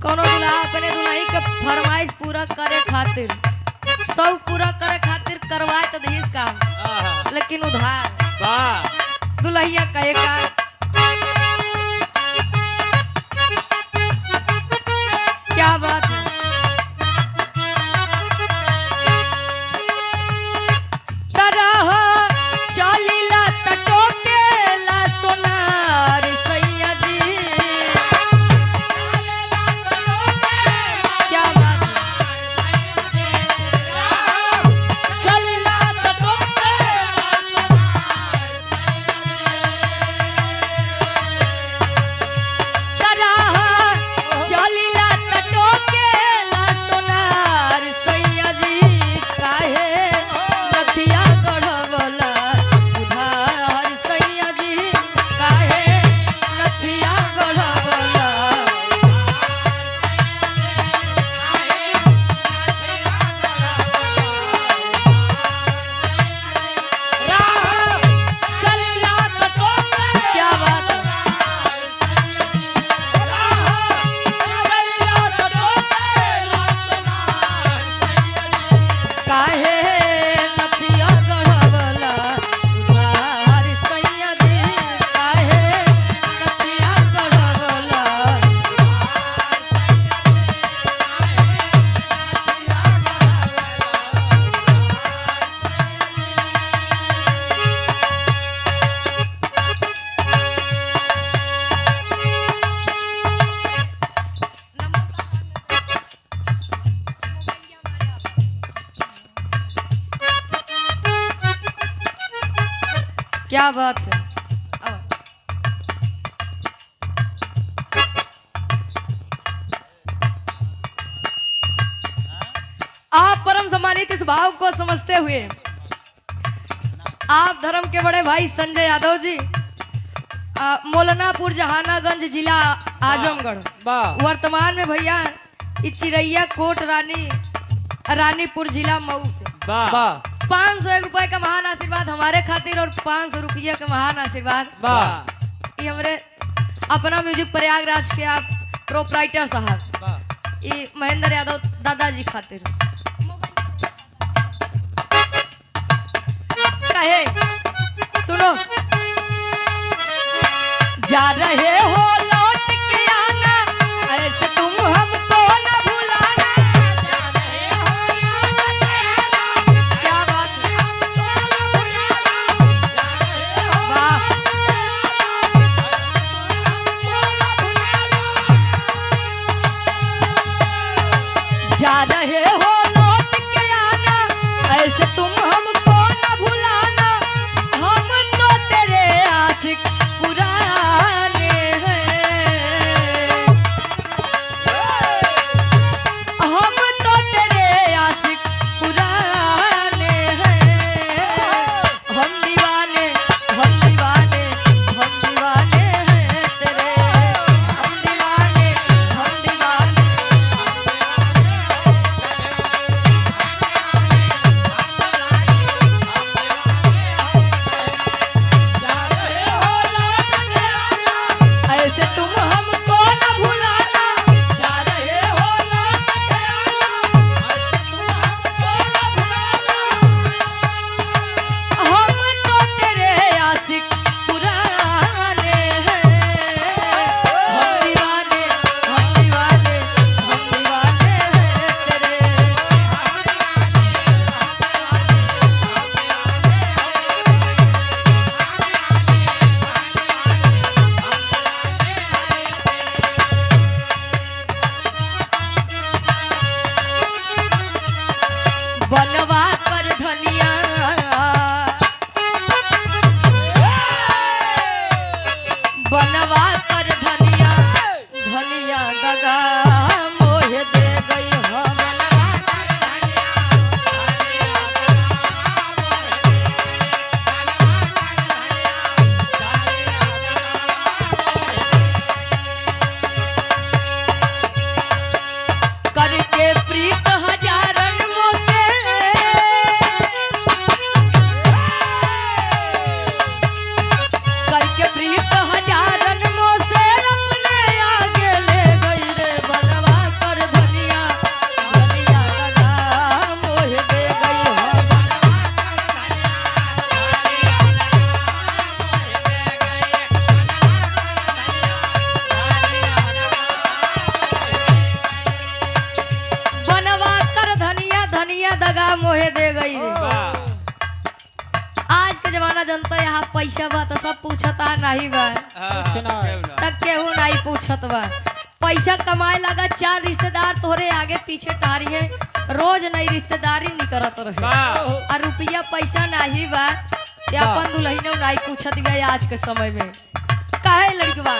कोनो दूल्हा अपने दुल्ही के फरमाइश पूरा करे खातिर सब पूरा करे खातिर करवाए तो दीस काम लेकिन उधार दुल्हिया कहे का क्या बात है तरह चलिला टटोकेला सोनार सैया जी क्या बात क्या बात है आप परम सम्मानित इस भाव को समझते हुए आप धर्म के बड़े भाई संजय यादव जी मौलानापुर जहानागंज जिला आजमगढ़ वर्तमान में भैया चिरैया कोट रानीपुर जिला मऊ से 501 रुपए का महान आशीर्वाद हमारे खातिर और 500 रुपये का महान आशीर्वाद ये हमारे अपना म्यूजिक प्रयागराज के आप प्रोपराइटर साहब ये महेंद्र यादव दादाजी खातिर कहे सुनो जा रहे हो लौट के आना ऐसे तुम हमको न भुलाना जा रहे हो लौट के आना ऐसे तुम हमको न भुलाना हम तो तेरे आशिक पुराने हैं हम तो तेरे आशिक पुराने हैं हम दीवाने हम दीवाने हम दीवाने हैं तेरे हम दीवाने हम दीवाने ऐसे तुम हमको न भुलाना जा रहे हो लौट के आना ऐसे तुम हमको न भुलाना हम तो तेरे आशिक पुराने हैं हम दीवाने हम दीवाने हम दीवाने हैं तेरे बनवा कर धनिया बनवा कर धनिया धनिया दगा मोहे दे गई हम करके प्रीत हजारन मोसे करके प्रीत हजारन मोसे अपने आगे ले गई रे बना के जमाना जनता यहाँ पैसा बा तो सब पूछता नहीं बा, तक केहू नहीं पूछत बा। पैसा कमाए लगा 4 रिश्तेदार तोहरे आगे पीछे टारी है, रोज नई रिश्तेदारी नहीं करत रहे और रुपया पैसा नहीं बा, अपन दुल्हन नहीं पूछत बा आज के समय में। काहे लड़कवा